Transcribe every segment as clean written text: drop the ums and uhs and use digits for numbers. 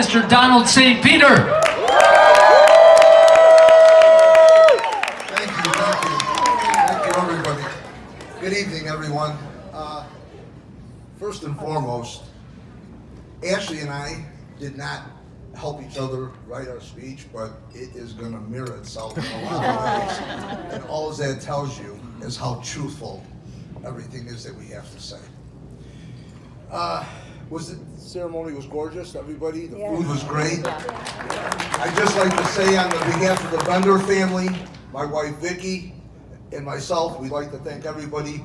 Mr. Donald St. Peter. Thank you, thank you. Thank you, everybody. Good evening, everyone. First and foremost, Ashley and I did not help each other write our speech, but it is going to mirror itself in a lot of ways. And all that tells you is how truthful everything is that we have to say. The ceremony was gorgeous, everybody. The food was great. I'd just like to say on the behalf of the Bender family, my wife Vicky, and myself, we'd like to thank everybody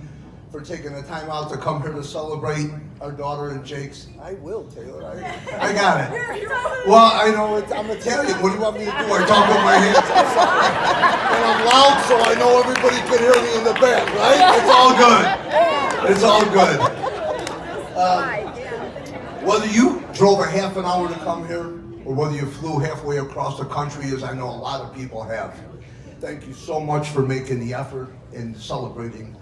for taking the time out to come here to celebrate our daughter and Jake's. I will, Taylor. I got it. Well, I know I'm Italian. What do you want me to do? I talk with my hands. I'm sorry. And I'm loud so I know everybody can hear me in the back, right? It's all good. It's all good. Whether you drove a half an hour to come here or whether you flew halfway across the country, as I know a lot of people have, thank you so much for making the effort in celebrating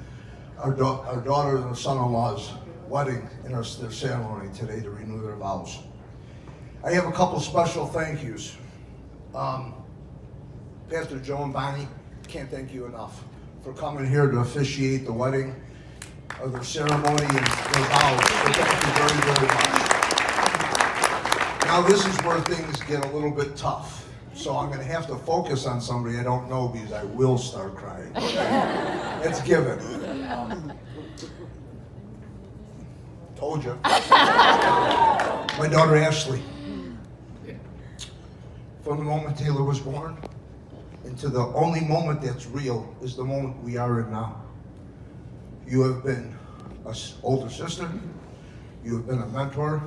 our daughter and son-in-law's wedding and their ceremony today to renew their vows. I have a couple special thank yous. Pastor Joe and Bonnie, can't thank you enough for coming here to officiate the wedding of their ceremony and their vows. So thank you very, very much. Now this is where things get a little bit tough. So I'm going to have to focus on somebody I don't know because I will start crying. It's given. Told you. My daughter Ashley. From the moment Taylor was born into the only moment that's real is the moment we are in now. You have been an older sister. You have been a mentor.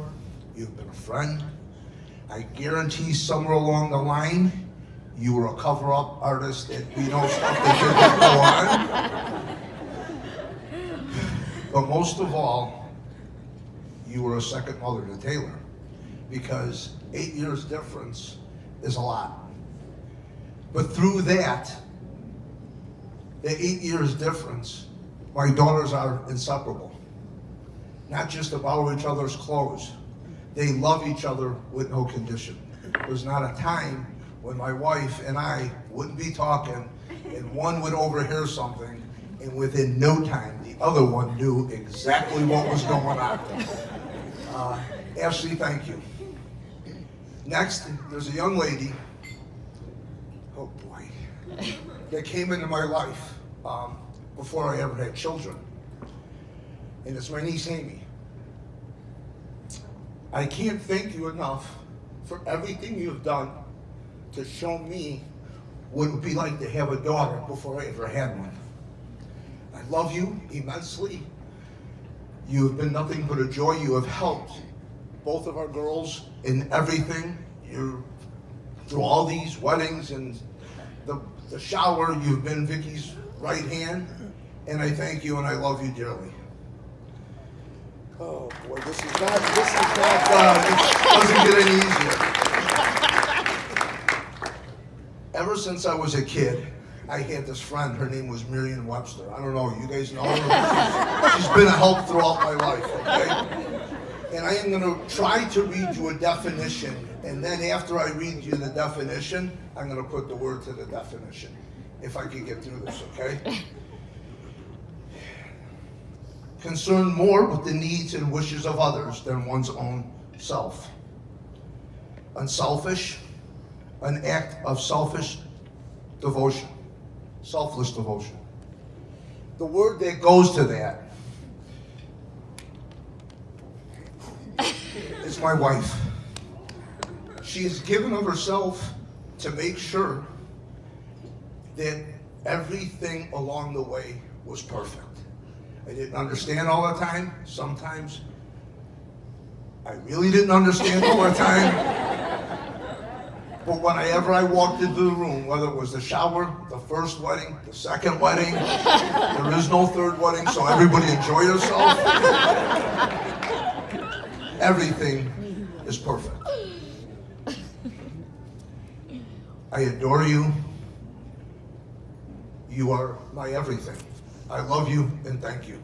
You have been a friend. I guarantee somewhere along the line, you were a cover-up artist that we know stuff that didn't go on. But most of all, you were a second mother to Taylor, because 8 years difference is a lot. But through that, the 8 years difference, my daughters are inseparable. Not just to borrow each other's clothes. They love each other with no condition. There's not a time when my wife and I wouldn't be talking and one would overhear something and within no time the other one knew exactly what was going on. Ashley, thank you. Next, there's a young lady, oh boy, that came into my life before I ever had children. And it's my niece Amy. I can't thank you enough for everything you've done to show me what it would be like to have a daughter before I ever had one. I love you immensely. You have been nothing but a joy. You have helped both of our girls in everything. Through all these weddings and the shower, you've been Vicky's right hand. And I thank you and I love you dearly. Oh boy, this is not, it doesn't get any easier. Ever since I was a kid, I had this friend, her name was Miriam Webster. I don't know, you guys know her? She's been a help throughout my life, okay? And I am gonna try to read you a definition, and then after I read you the definition, I'm gonna put the word to the definition, if I can get through this, okay? Concerned more with the needs and wishes of others than one's own self. Unselfish, an act of selfish devotion, selfless devotion. The word that goes to that is my wife. She has given of herself to make sure that everything along the way was perfect. I didn't understand all the time. Sometimes I really didn't understand all the time. But whenever I walked into the room, whether it was the shower, the first wedding, the second wedding, there is no third wedding, so everybody enjoy yourself. Everything is perfect. I adore you. You are my everything. I love you and thank you.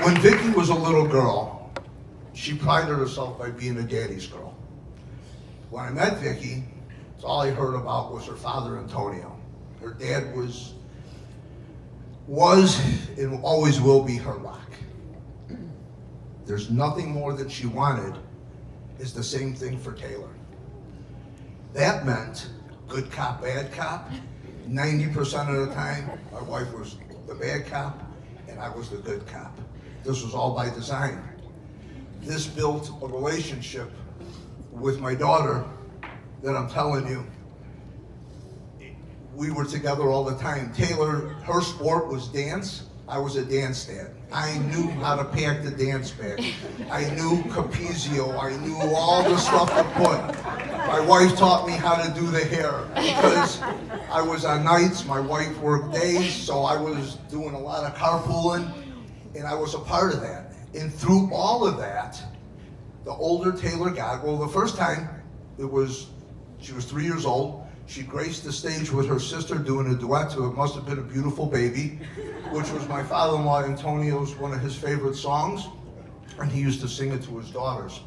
When Vicky was a little girl, she prided herself by being a daddy's girl. When I met Vicky, all I heard about was her father, Antonio. Her dad was and always will be her rock. There's nothing more that she wanted. Is the same thing for Taylor. That meant good cop, bad cop. 90% of the time, my wife was the bad cop and I was the good cop. This was all by design. This built a relationship with my daughter that I'm telling you, we were together all the time. Taylor, her sport was dance. I was a dance dad. I knew how to pack the dance bag. I knew Capizio. I knew all the stuff to put. My wife taught me how to do the hair because I was on nights, my wife worked days, so I was doing a lot of carpooling, and I was a part of that. And through all of that, the older Taylor got, well, the first time she was 3 years old. She graced the stage with her sister doing a duet to It Must Have Been a Beautiful Baby, which was my father-in-law Antonio's one of his favorite songs, and he used to sing it to his daughters.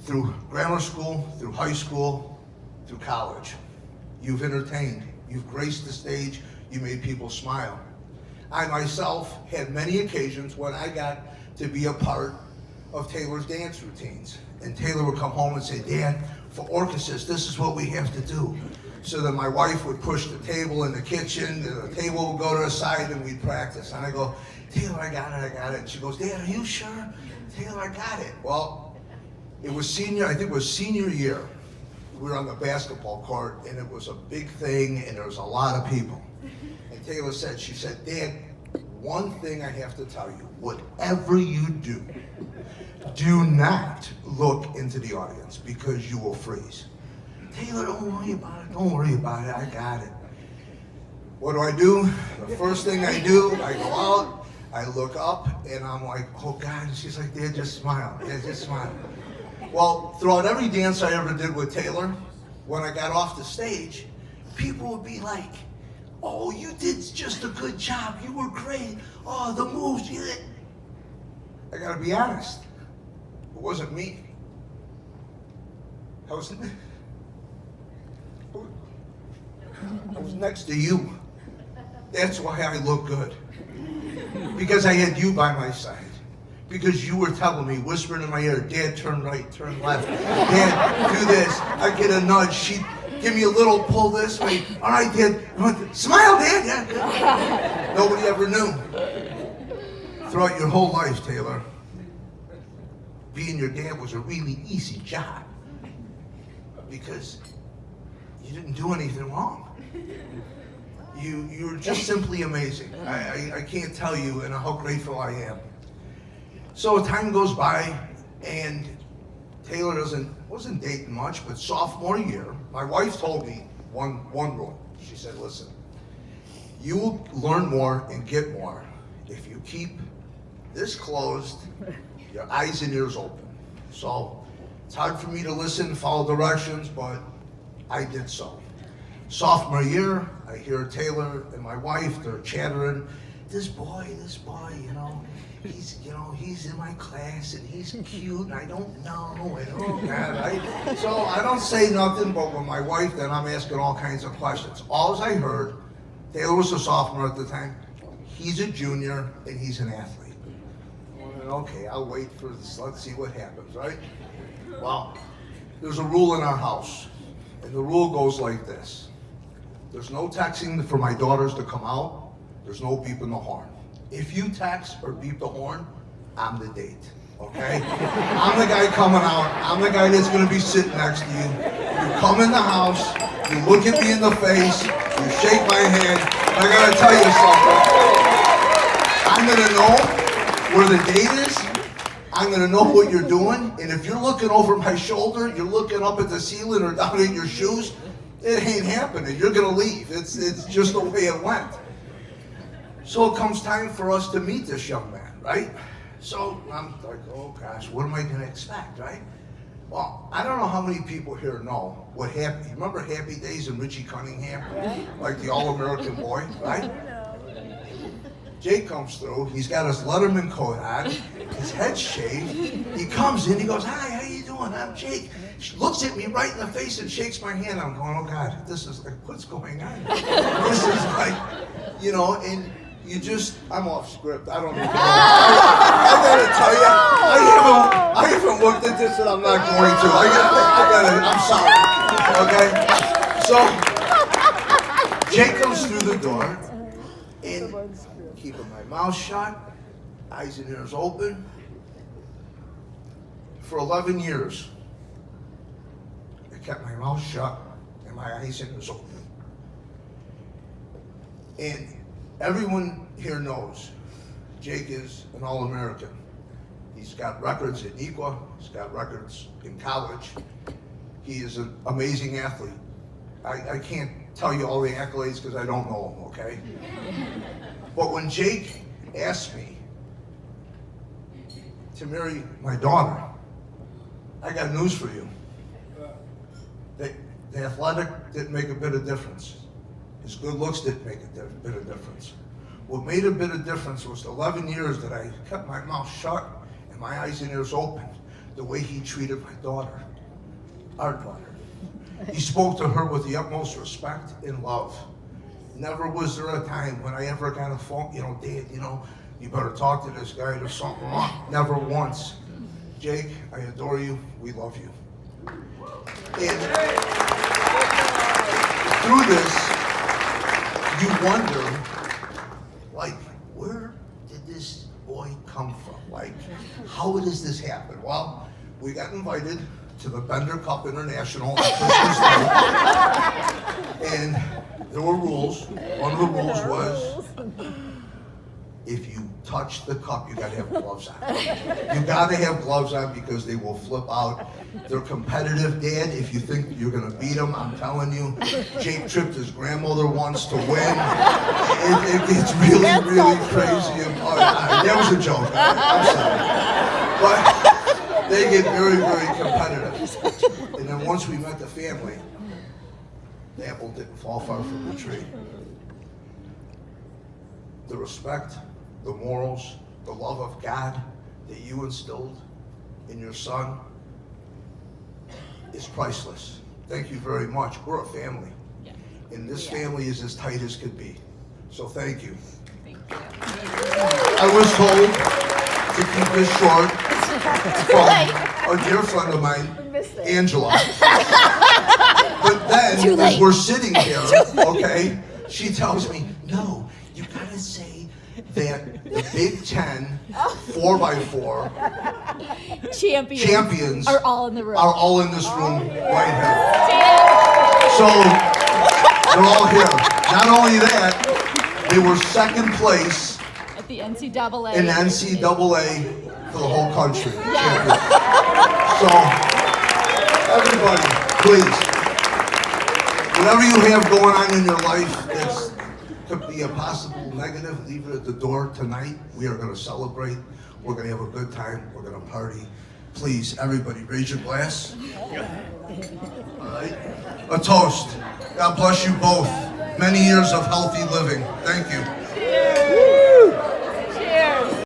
Through grammar school, through high school, through college, you've entertained, you've graced the stage, you made people smile. I myself had many occasions when I got to be a part of Taylor's dance routines. And Taylor would come home and say, Dad, for orchestras, this is what we have to do. So then my wife would push the table in the kitchen, the table would go to the side, and we'd practice. And I go, Taylor, I got it. And she goes, Dad, are you sure? Taylor, I got it. Well, I think it was senior year. We were on the basketball court, and it was a big thing, and there was a lot of people. And Taylor said, Dad, one thing I have to tell you, whatever you do not look into the audience because you will freeze. Taylor, don't worry about it, I got it. What do? The first thing I do, I go out, I look up, and I'm like, oh God, and she's like, Dad, just smile, Well, throughout every dance I ever did with Taylor, when I got off the stage, people would be like, oh, you did just a good job, you were great, oh, the moves, you did. I gotta be honest. It wasn't me. I was next to you. That's why I look good. Because I had you by my side. Because you were telling me, whispering in my ear, Dad, turn right, turn left. Dad, do this. I get a nudge. She'd give me a little pull this way. All right, Dad. Smile, Dad. Yeah. Nobody ever knew. Throughout your whole life, Taylor, being your dad was a really easy job because you didn't do anything wrong. You were just simply amazing. I can't tell you and how grateful I am. So time goes by and Taylor wasn't dating much, but sophomore year, my wife told me one rule. She said, listen, you will learn more and get more if you keep this closed, your eyes and ears open. So it's hard for me to listen, follow directions, but I did so. Sophomore year, I hear Taylor and my wife, they're chattering, this boy, he's in my class and he's cute and I don't know, and oh God, so I don't say nothing, but with my wife, then I'm asking all kinds of questions. All I heard, Taylor was a sophomore at the time, he's a junior and he's an athlete. Okay, I'll wait for this. Let's see what happens, right? Well, there's a rule in our house, and the rule goes like this. There's no texting for my daughters to come out. There's no beeping the horn. If you text or beep the horn, I'm the date, okay? I'm the guy coming out. I'm the guy that's going to be sitting next to you. You come in the house, you look at me in the face, you shake my hand, and I got to tell you something. I'm going to know where the date is, I'm gonna know what you're doing, and if you're looking over my shoulder, you're looking up at the ceiling or down at your shoes, it ain't happening. You're gonna leave. It's just the way it went. So it comes time for us to meet this young man, right? So I'm like, oh gosh, what am I gonna expect, right? Well, I don't know how many people here know what happened. You remember Happy Days and Richie Cunningham? Like the All-American Boy, right? Jake comes through. He's got his Letterman coat on, his head shaved. He comes in. He goes, "Hi, how you doing? I'm Jake." She looks at me right in the face and shakes my hand. I'm going, "Oh God, this is like, what's going on?" This is like, you know, and you just, I'm off script. I don't even know. I gotta tell you, I haven't looked at this and I'm not going to. I gotta, I'm sorry. Okay, so Jake comes through the door. And keeping my mouth shut, eyes and ears open. For 11 years, I kept my mouth shut and my eyes and ears open. And everyone here knows Jake is an All-American. He's got records in Equa, he's got records in college. He is an amazing athlete. I can't tell you all the accolades because I don't know them, okay? But when Jake asked me to marry my daughter, I got news for you. The athletic didn't make a bit of difference. His good looks didn't make a bit of difference. What made a bit of difference was the 11 years that I kept my mouth shut and my eyes and ears open, the way he treated my daughter, our daughter. He spoke to her with the utmost respect and love. Never was there a time when I ever got a phone, you know, "Dad, you know, you better talk to this guy, there's something wrong." Never once. Jake, I adore you, we love you. And through this, you wonder, like, where did this boy come from? Like, how does this happen? Well, we got invited to the Bender Cup International on Christmas Day. And there were rules. One of the rules was, if you touch the cup, you gotta have gloves on. You gotta have gloves on because they will flip out. They're competitive, Dad. If you think you're gonna beat them, I'm telling you. Jake tripped his grandmother once to win. It gets really, really crazy. That was a joke. I'm sorry. But they get very, very competitive. And then once we met the family, the apple didn't fall far from the tree. The respect, the morals, the love of God that you instilled in your son is priceless. Thank you very much. We're a family. Yeah. And this family is as tight as could be. So thank you. Thank you. I was told to keep this short from a dear friend of mine, Angela. But then, as we're sitting here, okay, she tells me, "No, you gotta say that the Big Ten 4x4 champions are all in the room. Are all in this room right here. So they're all here. Not only that, they were second place at the NCAA. In NCAA for the whole country. Yes. So everybody, please, whatever you have going on in your life that could be a possible negative, leave it at the door tonight. We are going to celebrate. We're going to have a good time. We're going to party. Please, everybody, raise your glass. All right. A toast. God bless you both. Many years of healthy living. Thank you.